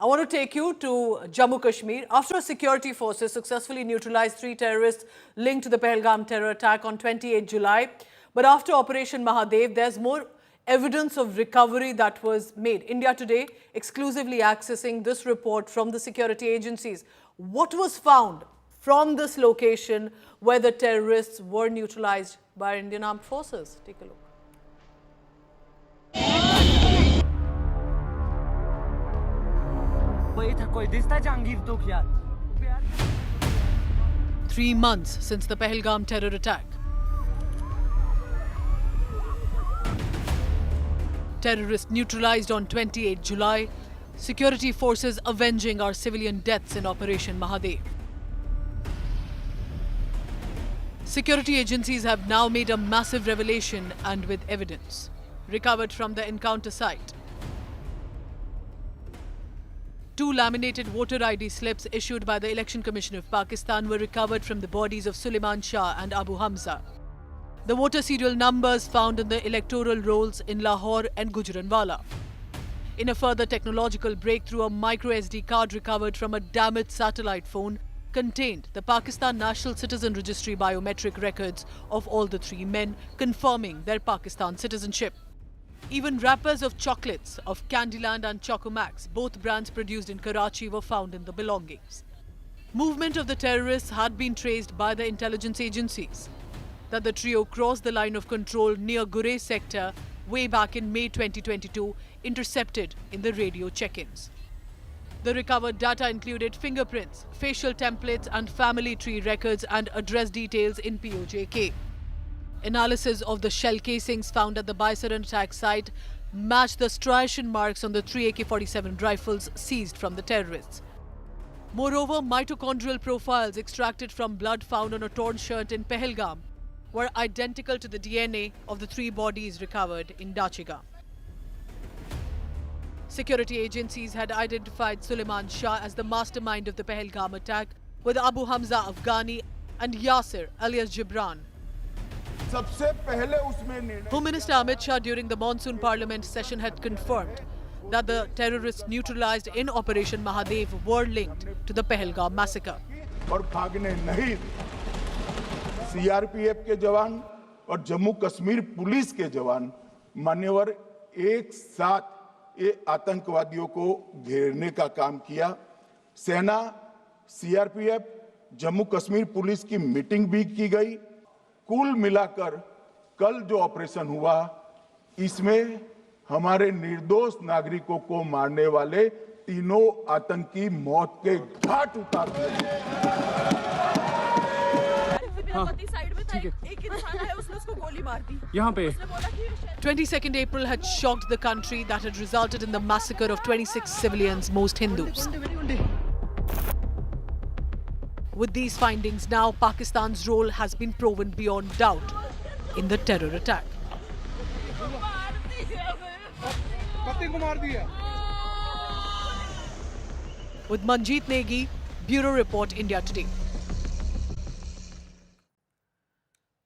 I want to take you to Jammu Kashmir. After security forces successfully neutralized 3 terrorists linked to the Pahalgam terror attack on 28 July, but after Operation Mahadev, there's more evidence of recovery that was made. India Today exclusively accessing this report from the security agencies. What was found from this location where the terrorists were neutralized by Indian armed forces? Take a look. Three months since the Pahalgam terror attack. Terrorists neutralized on 28 July. Security forces avenging our civilian deaths in Operation Mahadev. Security agencies have now made a massive revelation and with evidence recovered from the encounter site. 2 laminated voter ID slips issued by the Election Commission of Pakistan were recovered from the bodies of Suleiman Shah and Abu Hamza. The voter serial numbers found in the electoral rolls in Lahore and Gujranwala. In a further technological breakthrough, a micro SD card recovered from a damaged satellite phone contained the Pakistan National Citizen Registry biometric records of all the 3 men, confirming their Pakistan citizenship. Even wrappers of chocolates of Candyland and Chocomax, both brands produced in Karachi, were found in the belongings. Movement of the terrorists had been traced by the intelligence agencies. That the trio crossed the line of control near Gurez sector way back in May 2022, intercepted in the radio check-ins. The recovered data included fingerprints, facial templates and family tree records and address details in POJK. Analysis of the shell casings found at the Baisaran attack site matched the striation marks on the 3 AK-47 rifles seized from the terrorists. Moreover, mitochondrial profiles extracted from blood found on a torn shirt in Pahalgam were identical to the DNA of the 3 bodies recovered in Dachiga. Security agencies had identified Suleiman Shah as the mastermind of the Pahalgam attack, with Abu Hamza Afghani and Yasir alias Gibran. Home Minister Amit Shah during the monsoon parliament session had confirmed that the terrorists neutralized in Operation Mahadev were linked to the Pahalgam massacre. CRPF के जवान और Jammu Kashmir police के जवान मान्यवर एक साथ ये आतंकवादियों को घेरने का काम किया। सेना, सीआरपीएफ, जम्मू कश्मीर पुलिस की मीटिंग भी की गई। कुल मिलाकर कल जो ऑपरेशन हुआ, इसमें हमारे निर्दोष नागरिकों को मारने वाले तीनों आतंकी मौत के घाट उतार दिए। एक इंसान है, उसने उसको गोली मार दी। यहाँ पे 22nd April had shocked the country that had resulted in the massacre of 26 civilians, most Hindus. With these findings now, Pakistan's role has been proven beyond doubt in the terror attack. With Manjeet Negi, Bureau Report, India Today.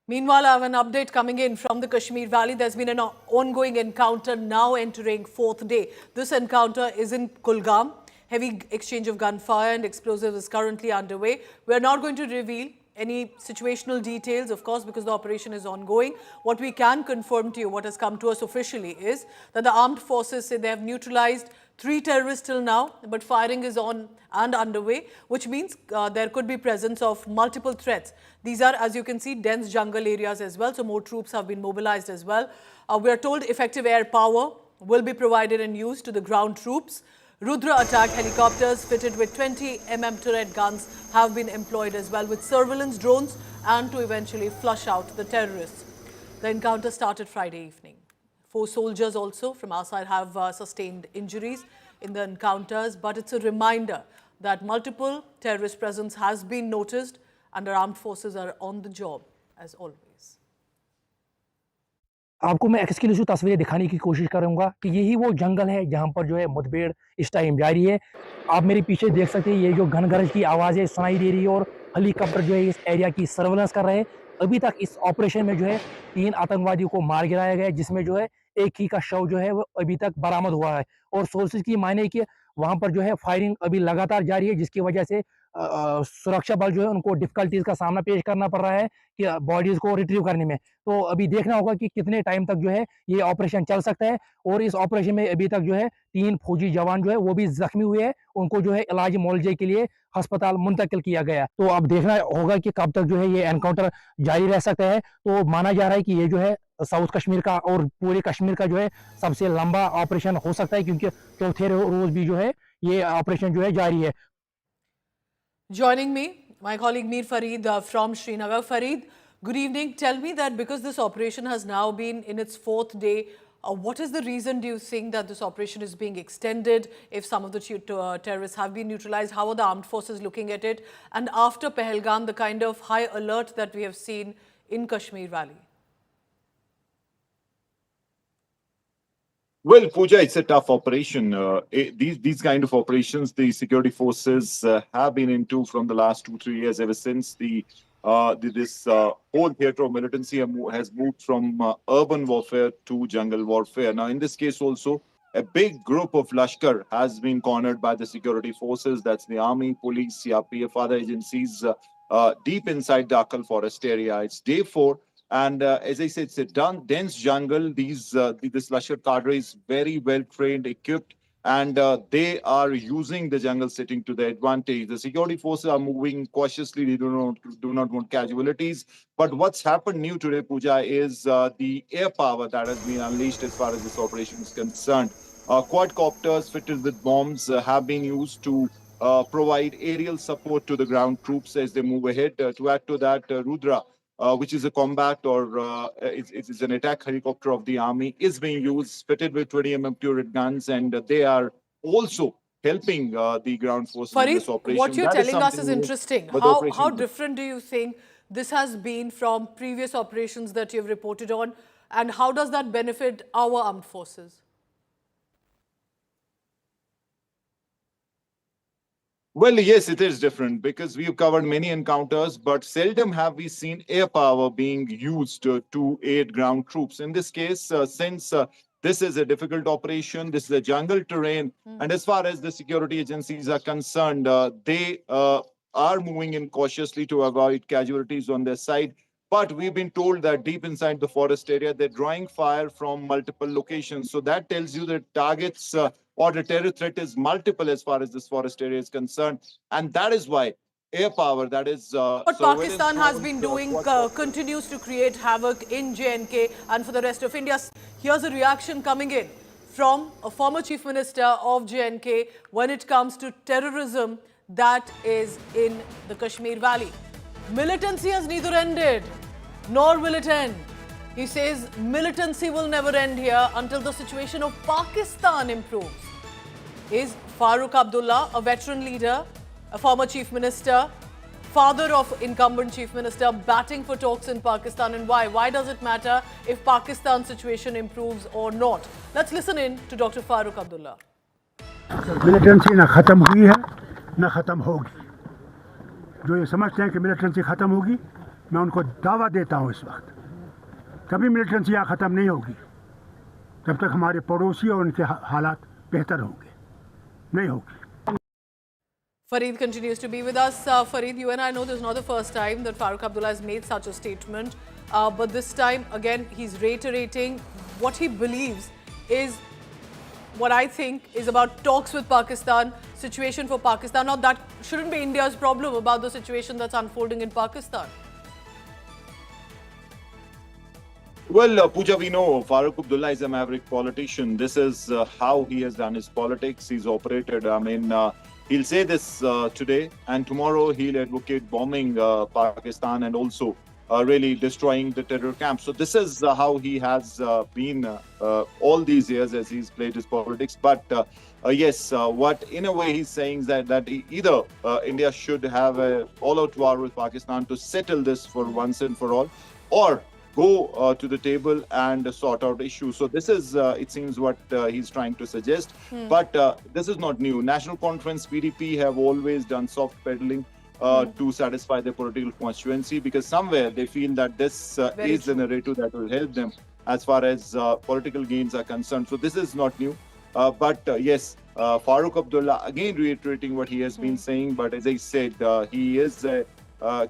Meanwhile, I have an update coming in from the Kashmir Valley. There's been an ongoing encounter now entering 4th day. This encounter is in Kulgam. Heavy exchange of gunfire and explosives is currently underway. We are not going to reveal any situational details, of course, because the operation is ongoing. What we can confirm to you, what has come to us officially, is that the armed forces say they have neutralized 3 terrorists till now, but firing is on and underway, which means there could be presence of multiple threats. These are, as you can see, dense jungle areas as well, so more troops have been mobilized as well. We are told effective air power will be provided and used to the ground troops. Rudra attack helicopters fitted with 20 mm turret guns have been employed as well, with surveillance drones and to eventually flush out the terrorists. The encounter started Friday evening. 4 soldiers also from our side have sustained injuries in the encounters, but it's a reminder that multiple terrorist presence has been noticed and our armed forces are on the job as always. आपको मैं exclusive तस्वीरें दिखाने की कोशिश करूंगा कि यही वो जंगल है जहां पर जो है मुठभेड़ इस टाइम जारी है। आप मेरे पीछे देख सकते हैं, ये जो घनगर्ज की आवाज़ें सुनाई दे रही है और हेलीकॉप्टर जो है इस एरिया की सर्वेलेंस कर रहे हैं। अभी तक इस ऑपरेशन में जो है 3 आतंकवादियों को मार गिराया गया है, जिसमें जो है एक ही का शव जो है वो अभी तक बरामद हुआ है। और सोर्सेज की माने कि वहां पर जो है फायरिंग अभी लगातार जारी है, जिसकी वजह से सुरक्षा बल जो है उनको डिफिकल्टीज का सामना पेश करना पड़ रहा है कि बॉडीज को रिट्रीव करने में। तो अभी देखना होगा कि कितने टाइम तक जो है ये ऑपरेशन चल सकता है। और इस ऑपरेशन में अभी तक जो है 3 फौजी जवान जो है वो भी जख्मी हुए हैं, उनको जो है इलाज मुआवजे के लिए अस्पताल मुंतकिल किया गया। तो अब देखना होगा कि कब तक जो है ये एनकाउंटर जारी रह सकता है। तो माना जा रहा है कि ये जो है साउथ कश्मीर का और पूरे कश्मीर का जो है सबसे लंबा ऑपरेशन हो सकता है, क्योंकि चौथे रोज भी जो है ये ऑपरेशन जो है जारी है। Joining me, my colleague Mir Farid from Srinagar. Farid, good evening. Tell me that because this operation has now been in its 4th day, what is the reason do you think that this operation is being extended? If some of the terrorists have been neutralized, how are the armed forces looking at it? And after Pahalgam, the kind of high alert that we have seen in Kashmir Valley. Well, Pooja, it's a tough operation. These kind of operations, the security forces have been into from the last 2-3 years. Ever since this whole theatre of militancy has moved from urban warfare to jungle warfare. Now, in this case, also a big group of Lashkar has been cornered by the security forces. That's the army, police, CRPF, other agencies deep inside the Akkal forest area. It's day 4. And as I said, it's a dense jungle. This Lashkar cadre is very well trained, equipped, and they are using the jungle setting to their advantage. The security forces are moving cautiously. They do not want casualties. But what's happened new today, Pooja, is the air power that has been unleashed as far as this operation is concerned. Quadcopters fitted with bombs have been used to provide aerial support to the ground troops as they move ahead. To add to that, Rudra, which is a combat or it's an attack helicopter of the army, is being used, fitted with 20 mm turret guns, and they are also helping the ground forces in this operation. What you're telling us is interesting. How different do you think this has been from previous operations that you've reported on, and how does that benefit our armed forces? Well, yes, it is different because we've covered many encounters, but seldom have we seen air power being used to aid ground troops. In this case, since this is a difficult operation, this is a jungle terrain, and as far as the security agencies are concerned, they are moving in cautiously to avoid casualties on their side. But we've been told that deep inside the forest area, they're drawing fire from multiple locations. So that tells you that targets or the terror threat is multiple as far as this forest area is concerned. And that is why air power, that is... what Pakistan has been doing continues to create havoc in J&K and for the rest of India. Here's a reaction coming in from a former Chief Minister of J&K when it comes to terrorism that is in the Kashmir Valley. Militancy has neither ended nor will it end. He says militancy will never end here until the situation of Pakistan improves. Is Farooq Abdullah, a veteran leader, a former chief minister, father of incumbent chief minister, batting for talks in Pakistan, and why? Why does it matter if Pakistan's situation improves or not? Let's listen in to Dr. Farooq Abdullah. Militancy ना ख़त्म हुई है ना ख़त्म होगी। जो ये समझते हैं कि मिलिटेंसी ख़त्म होगी, मैं उनको दावा देता हूँ इस वक्त कभी मिलिटेंसी यहाँ ख़त्म नहीं होगी जब तक हमारे पड़ोसी और उनके हालात बेहतर होंगे, नहीं होगी। Farid continues to be with us. Farid, you and I know this is not the first time that Farooq Abdullah has made such a statement. But this time, again, he's reiterating what he believes is what I think is about talks with Pakistan, situation for Pakistan. Now, that shouldn't be India's problem about the situation that's unfolding in Pakistan. Well, Pooja, we know Farooq Abdullah is a maverick politician. This is how he has done his politics. He's operated. I mean, he'll say this today, and tomorrow he'll advocate bombing Pakistan and also really destroying the terror camps. So this is how he has been all these years as he's played his politics. But yes, what in a way he's saying is that either India should have an all-out war with Pakistan to settle this for once and for all, or go to the table and sort out issues. So this is, it seems, what he's trying to suggest. But this is not new. National Conference, PDP have always done soft peddling to satisfy their political constituency, because somewhere they feel that this is the narrative that will help them as far as political gains are concerned. So this is not new. But yes, Farooq Abdullah again reiterating what he has been saying, but as I said, he is a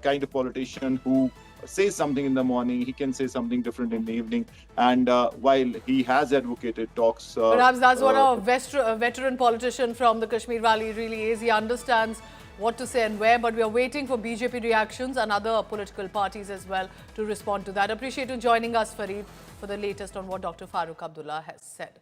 kind of politician who says something in the morning, he can say something different in the evening, and while he has advocated talks, perhaps that's what a veteran politician from the Kashmir Valley really is. He understands what to say and where, but we are waiting for BJP reactions and other political parties as well to respond to that. Appreciate you joining us, Fareed, for the latest on what Dr. Farooq Abdullah has said.